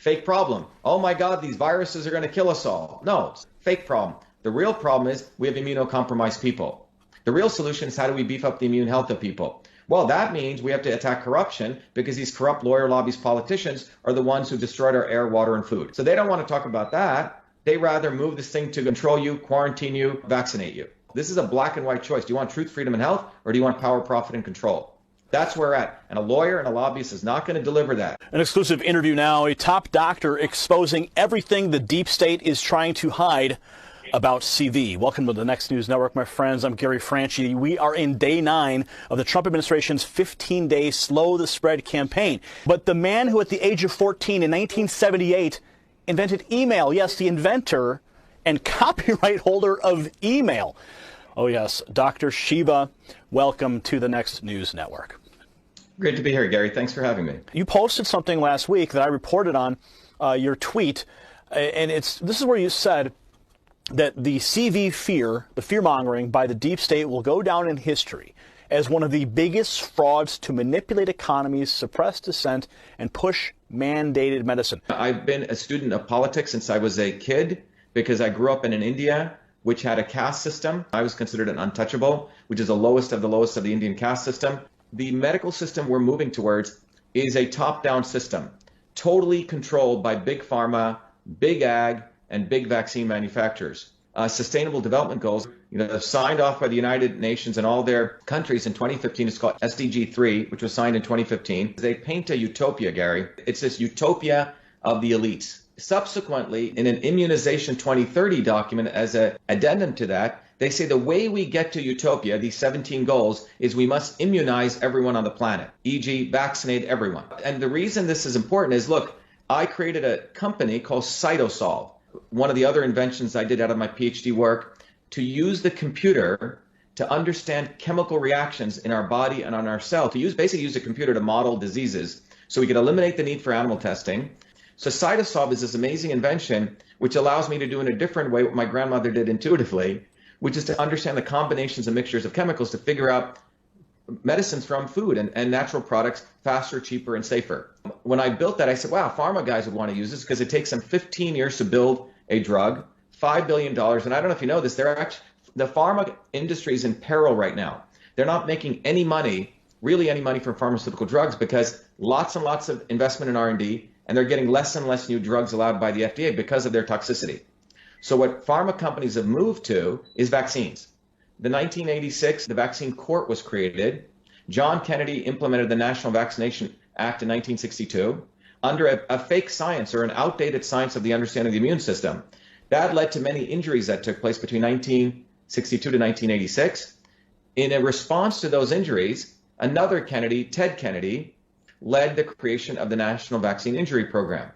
Fake problem. Oh my God, these viruses are going to kill us all. No, it's a fake problem. The real problem is we have immunocompromised people. The real solution is how do we beef up the immune health of people? Well, that means we have to attack corruption because these corrupt lawyer lobbies politicians are the ones who destroyed our air, water, and food. So they don't want to talk about that. They rather move this thing to control you, quarantine you, vaccinate you. This is a black and white choice. Do you want truth, freedom, and health, or do you want power, profit, and control? That's where we're at. And a lawyer and a lobbyist is not going to deliver that. An exclusive interview now, a top doctor exposing everything the deep state is trying to hide about CV. Welcome to the Next News Network, my friends. I'm Gary Franchi. We are in day 9 of the Trump administration's 15-day Slow the Spread campaign. But the man who at the age of 14 in 1978 invented email, yes, the inventor and copyright holder of email. Oh, yes, Dr. Shiva, welcome to the Next News Network. Great to be here, Gary. Thanks for having me. You posted something last week that I reported on, your tweet, and this is where you said that the CV fear, the fear-mongering by the deep state will go down in history as one of the biggest frauds to manipulate economies, suppress dissent, and push mandated medicine. I've been a student of politics since I was a kid because I grew up in India, which had a caste system. I was considered an untouchable, which is the lowest of the Indian caste system. The medical system we're moving towards is a top-down system, totally controlled by big pharma, big ag, and big vaccine manufacturers. Sustainable Development Goals, signed off by the United Nations and all their countries in 2015. It's called SDG 3, which was signed in 2015. They paint a utopia, Gary. It's this utopia of the elites. Subsequently, in an Immunization 2030 document as an addendum to that, they say the way we get to utopia, these 17 goals, is we must immunize everyone on the planet, e.g. vaccinate everyone. And the reason this is important is, look, I created a company called Cytosolve, one of the other inventions I did out of my PhD work, to use the computer to understand chemical reactions in our body and on our cell, basically use a computer to model diseases so we could eliminate the need for animal testing. So Cytosolve is this amazing invention which allows me to do in a different way what my grandmother did intuitively, which is to understand the combinations and mixtures of chemicals to figure out medicines from food and natural products faster, cheaper, and safer. When I built that, I said, wow, pharma guys would want to use this because it takes them 15 years to build a drug, $5 billion. And I don't know if you know this, the pharma industry is in peril right now. They're not making any money, really any money from pharmaceutical drugs because lots and lots of investment in R&D, and they're getting less and less new drugs allowed by the FDA because of their toxicity. So what pharma companies have moved to is vaccines. The 1986, the Vaccine Court was created. John Kennedy implemented the National Vaccination Act in 1962 under a fake science or an outdated science of the understanding of the immune system. That led to many injuries that took place between 1962 to 1986. In a response to those injuries, another Kennedy, Ted Kennedy, led the creation of the National Vaccine Injury Program,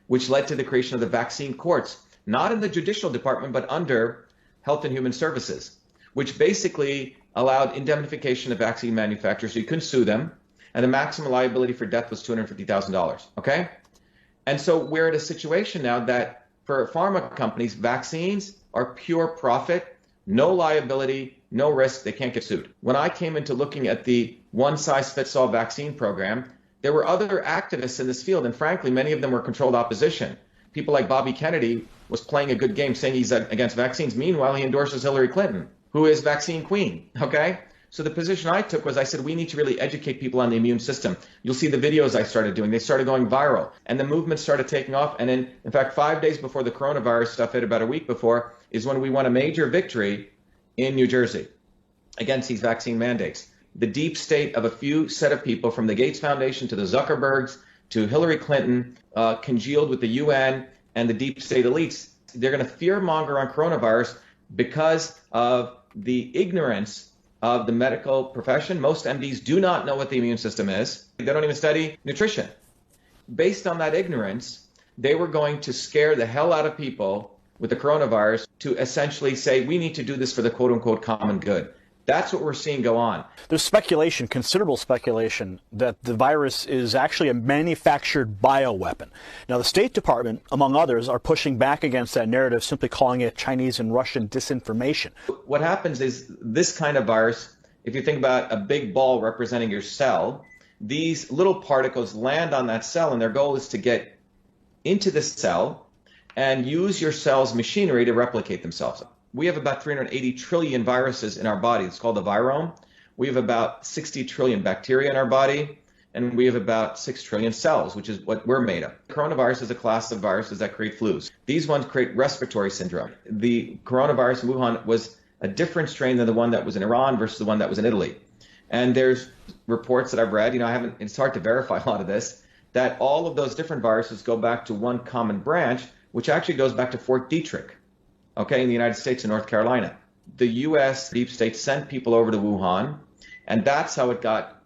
which led to the creation of the vaccine courts, not in the judicial department, but under Health and Human Services, which basically allowed indemnification of vaccine manufacturers so you couldn't sue them, and the maximum liability for death was $250,000, okay? And so we're at a situation now that for pharma companies, vaccines are pure profit, no liability, no risk, they can't get sued. When I came into looking at the one-size-fits-all vaccine program, there were other activists in this field, and frankly, many of them were controlled opposition. People like Bobby Kennedy was playing a good game saying he's against vaccines. Meanwhile, he endorses Hillary Clinton, who is vaccine queen, okay? So the position I took was I said, we need to really educate people on the immune system. You'll see the videos I started doing. They started going viral, and the movement started taking off. And in fact, 5 days before the coronavirus stuff hit, about a week before, is when we won a major victory in New Jersey against these vaccine mandates. The deep state of a few set of people, from the Gates Foundation to the Zuckerbergs to Hillary Clinton, congealed with the UN and the deep state elites. They're going to fear-monger on coronavirus because of the ignorance of the medical profession. Most MDs do not know what the immune system is. They don't even study nutrition. Based on that ignorance, they were going to scare the hell out of people with the coronavirus to essentially say, we need to do this for the quote-unquote common good. That's what we're seeing go on. There's speculation, considerable speculation, that the virus is actually a manufactured bioweapon. Now, the State Department, among others, are pushing back against that narrative, simply calling it Chinese and Russian disinformation. What happens is this kind of virus, if you think about a big ball representing your cell, these little particles land on that cell, and their goal is to get into the cell and use your cell's machinery to replicate themselves. We have about 380 trillion viruses in our body. It's called the virome. We have about 60 trillion bacteria in our body, and we have about 6 trillion cells, which is what we're made of. Coronavirus is a class of viruses that create flus. These ones create respiratory syndrome. The coronavirus in Wuhan was a different strain than the one that was in Iran versus the one that was in Italy. And there's reports that I've read, it's hard to verify a lot of this, that all of those different viruses go back to one common branch, which actually goes back to Fort Detrick, okay, in the United States and North Carolina. The U.S. deep state sent people over to Wuhan, and that's how it got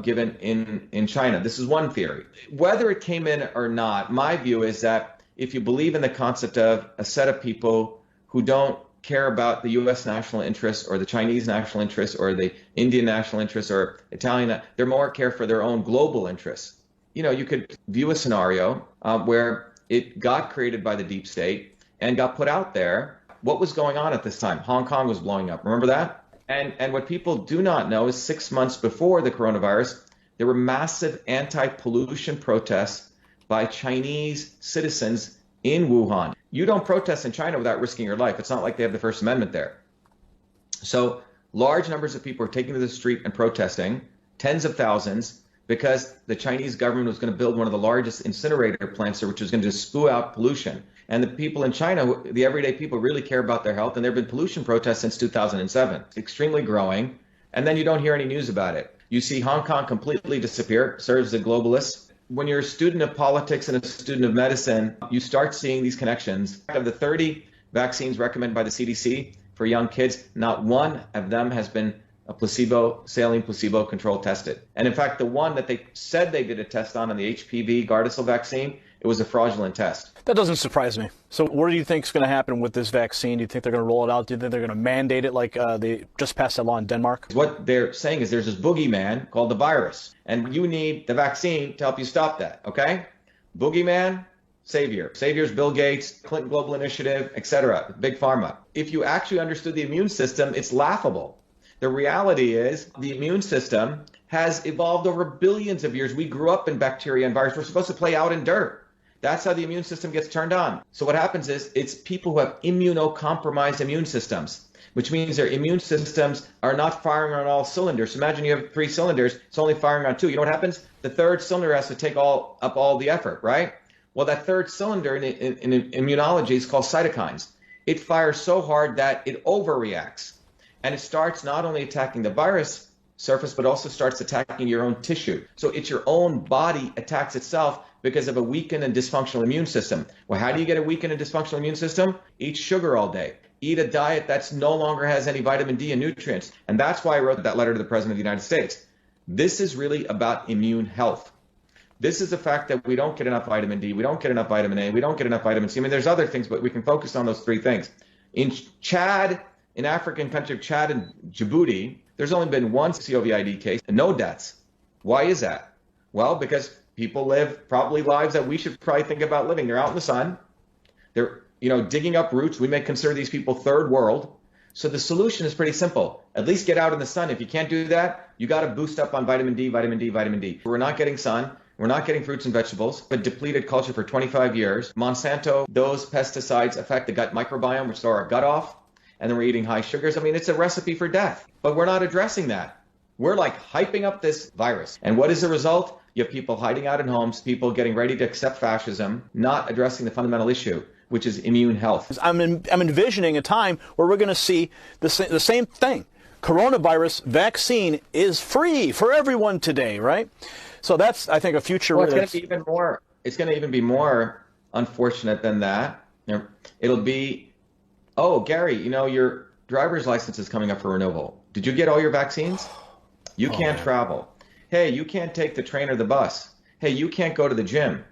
given in China. This is one theory. Whether it came in or not, my view is that if you believe in the concept of a set of people who don't care about the U.S. national interest or the Chinese national interest or the Indian national interest or Italian, they're more care for their own global interests. You could view a scenario where it got created by the deep state and got put out there. What was going on at this time? Hong Kong was blowing up. Remember that? And what people do not know is 6 months before the coronavirus, there were massive anti-pollution protests by Chinese citizens in Wuhan. You don't protest in China without risking your life. It's not like they have the First Amendment there. So large numbers of people are taking to the street and protesting, tens of thousands, because the Chinese government was going to build one of the largest incinerator plants there, which was going to just spew out pollution. And the people in China, the everyday people, really care about their health. And there have been pollution protests since 2007. It's extremely growing. And then you don't hear any news about it. You see Hong Kong completely disappear, serves the globalists. When you're a student of politics and a student of medicine, you start seeing these connections. Of the 30 vaccines recommended by the CDC for young kids, not one of them has been a saline placebo control tested. And in fact, the one that they said they did a test on the HPV Gardasil vaccine, it was a fraudulent test. That doesn't surprise me. So what do you think is going to happen with this vaccine? Do you think they're going to roll it out? Do you think they're going to mandate it like they just passed that law in Denmark? What they're saying is there's this boogeyman called the virus, and you need the vaccine to help you stop that, okay? Boogeyman, savior. Savior's Bill Gates, Clinton Global Initiative, etc., Big Pharma. If you actually understood the immune system, it's laughable. The reality is the immune system has evolved over billions of years. We grew up in bacteria and viruses. We're supposed to play out in dirt. That's how the immune system gets turned on. So what happens is it's people who have immunocompromised immune systems, which means their immune systems are not firing on all cylinders. So imagine you have 3 cylinders, it's only firing on 2. You know what happens? The third cylinder has to take up all the effort, right? Well, that third cylinder in immunology is called cytokines. It fires so hard that it overreacts. And it starts not only attacking the virus surface, but also starts attacking your own tissue. So it's your own body attacks itself because of a weakened and dysfunctional immune system. Well, how do you get a weakened and dysfunctional immune system? Eat sugar all day. Eat a diet that's no longer has any vitamin D and nutrients. And that's why I wrote that letter to the President of the United States. This is really about immune health. This is the fact that we don't get enough vitamin D, we don't get enough vitamin A, we don't get enough vitamin C. I mean, there's other things, but we can focus on those 3 things. In Chad, in African country of Chad and Djibouti, there's only been 1 COVID case and no deaths. Why is that? Well, because people live probably lives that we should probably think about living. They're out in the sun. They're, digging up roots. We may consider these people third world. So the solution is pretty simple. At least get out in the sun. If you can't do that, you got to boost up on vitamin D, vitamin D, vitamin D. We're not getting sun. We're not getting fruits and vegetables. But depleted culture for 25 years. Monsanto, those pesticides affect the gut microbiome, which throw our gut off. And then we're eating high sugars. I mean, it's a recipe for death. But we're not addressing that. We're like hyping up this virus. And what is the result? You have people hiding out in homes, people getting ready to accept fascism, not addressing the fundamental issue, which is immune health. I'm envisioning a time where we're going to see the same thing. Coronavirus vaccine is free for everyone today, right? So that's, I think, a future. Well, it's going to be even more. It's going to even be more unfortunate than that. It'll be, oh, Gary, your driver's license is coming up for renewal. Did you get all your vaccines? You can't travel. Hey, you can't take the train or the bus. Hey, you can't go to the gym.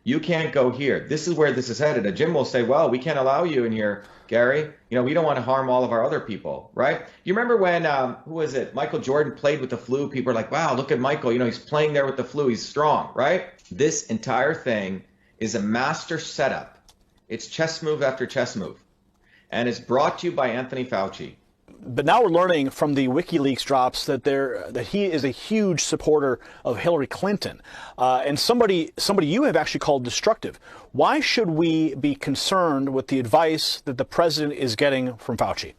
You can't go here. This is where this is headed. A gym will say, well, we can't allow you in here, Gary. We don't want to harm all of our other people, right? You remember when, who was it? Michael Jordan played with the flu. People are like, wow, look at Michael. He's playing there with the flu. He's strong, right? This entire thing is a master setup. It's chess move after chess move. And it's brought to you by Anthony Fauci. But now we're learning from the WikiLeaks drops that he is a huge supporter of Hillary Clinton, and somebody you have actually called destructive. Why should we be concerned with the advice that the president is getting from Fauci?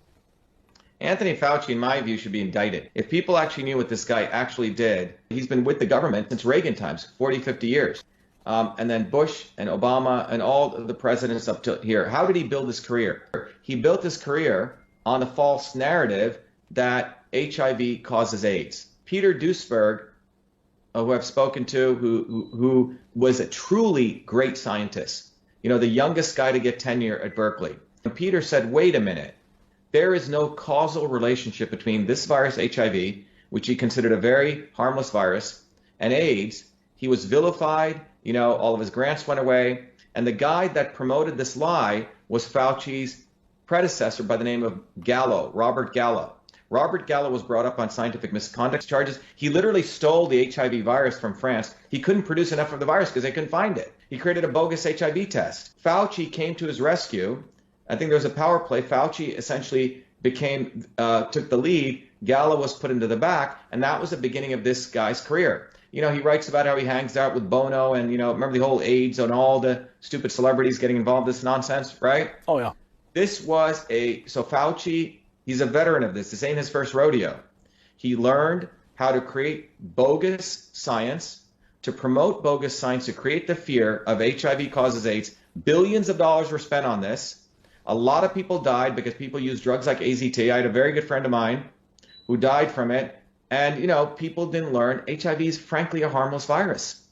Anthony Fauci, in my view, should be indicted. If people actually knew what this guy actually did, he's been with the government since Reagan times, 40, 50 years. And then Bush and Obama and all of the presidents up to here. How did he build his career? He built his career on the false narrative that HIV causes AIDS. Peter Duesberg, who I've spoken to, who was a truly great scientist, the youngest guy to get tenure at Berkeley. And Peter said, wait a minute. There is no causal relationship between this virus, HIV, which he considered a very harmless virus, and AIDS. He was vilified, all of his grants went away. And the guy that promoted this lie was Fauci's predecessor by the name of Gallo, Robert Gallo. Robert Gallo was brought up on scientific misconduct charges. He literally stole the HIV virus from France. He couldn't produce enough of the virus because they couldn't find it. He created a bogus HIV test. Fauci came to his rescue. I think there was a power play. Fauci essentially took the lead. Gallo was put into the back, and that was the beginning of this guy's career. He writes about how he hangs out with Bono and, remember the whole AIDS and all the stupid celebrities getting involved in this nonsense, right? Oh, yeah. So Fauci, he's a veteran of this. This ain't his first rodeo. He learned how to create bogus science, to promote bogus science, to create the fear of HIV causes AIDS. Billions of dollars were spent on this. A lot of people died because people used drugs like AZT. I had a very good friend of mine who died from it. And, people didn't learn HIV is frankly a harmless virus.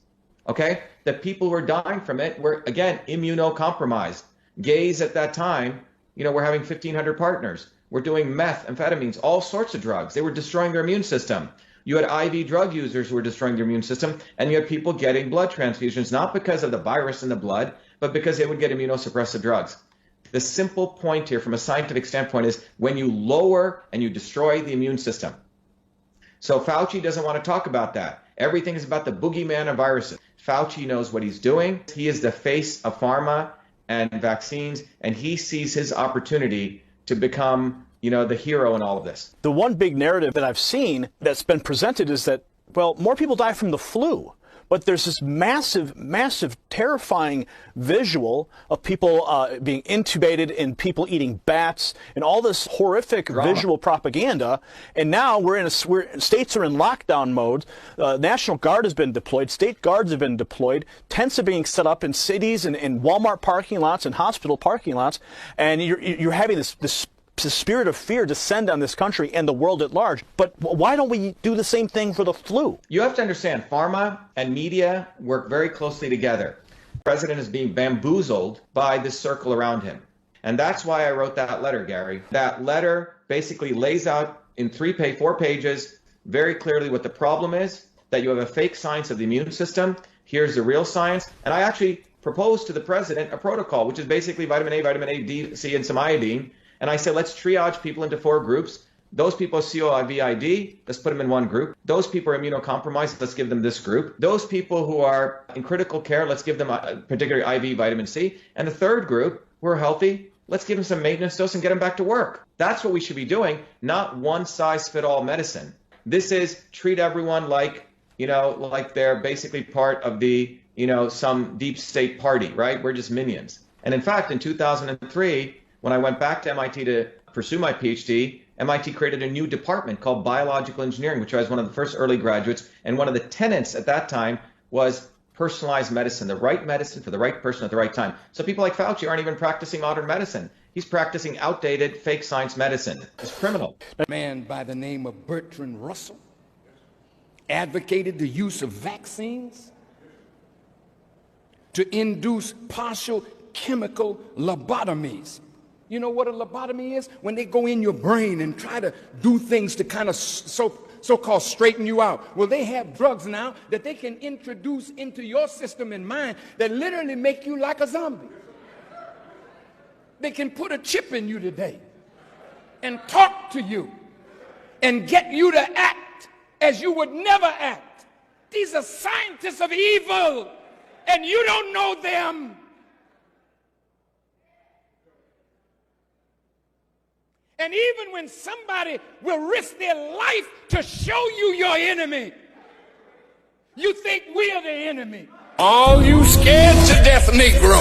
Okay? The people who were dying from it were, again, immunocompromised. Gays at that time, were having 1,500 partners. We're doing meth, amphetamines, all sorts of drugs. They were destroying their immune system. You had IV drug users who were destroying their immune system, and you had people getting blood transfusions, not because of the virus in the blood, but because they would get immunosuppressive drugs. The simple point here from a scientific standpoint is when you lower and you destroy the immune system. So Fauci doesn't want to talk about that. Everything is about the boogeyman of viruses. Fauci knows what he's doing. He is the face of pharma and vaccines, and he sees his opportunity to become, the hero in all of this. The one big narrative that I've seen that's been presented is that, more people die from the flu. But there's this massive, terrifying visual of people being intubated and people eating bats and all this horrific visual propaganda. And now states are in lockdown mode. National Guard has been deployed. State guards have been deployed. Tents are being set up in cities and Walmart parking lots and hospital parking lots. And you're having this spirit of fear descend on this country and the world at large. But why don't we do the same thing for the flu? You have to understand, pharma and media work very closely together. The president is being bamboozled by this circle around him. And that's why I wrote that letter, Gary. That letter basically lays out in 4 pages very clearly what the problem is, that you have a fake science of the immune system. Here's the real science. And I actually proposed to the president a protocol, which is basically vitamin A, D, C, and some iodine. And I said, let's triage people into 4 groups. Those people are COVID, let's put them in one group. Those people are immunocompromised, let's give them this group. Those people who are in critical care, let's give them a particular IV vitamin C. And the third group, who are healthy, let's give them some maintenance dose and get them back to work. That's what we should be doing, not one-size-fit-all medicine. This is treat everyone like they're basically part of the, some deep state party, right? We're just minions. And in fact, in 2003, when I went back to MIT to pursue my PhD, MIT created a new department called biological engineering, which I was one of the first early graduates. And one of the tenets at that time was personalized medicine, the right medicine for the right person at the right time. So people like Fauci aren't even practicing modern medicine. He's practicing outdated fake science medicine. It's criminal. A man by the name of Bertrand Russell advocated the use of vaccines to induce partial chemical lobotomies. You know what a lobotomy is? When they go in your brain and try to do things to kind of so-called straighten you out. Well, they have drugs now that they can introduce into your system and mind that literally make you like a zombie. They can put a chip in you today and talk to you and get you to act as you would never act. These are scientists of evil, and you don't know them. And even when somebody will risk their life to show you your enemy, you think we are the enemy. All you scared to death Negro.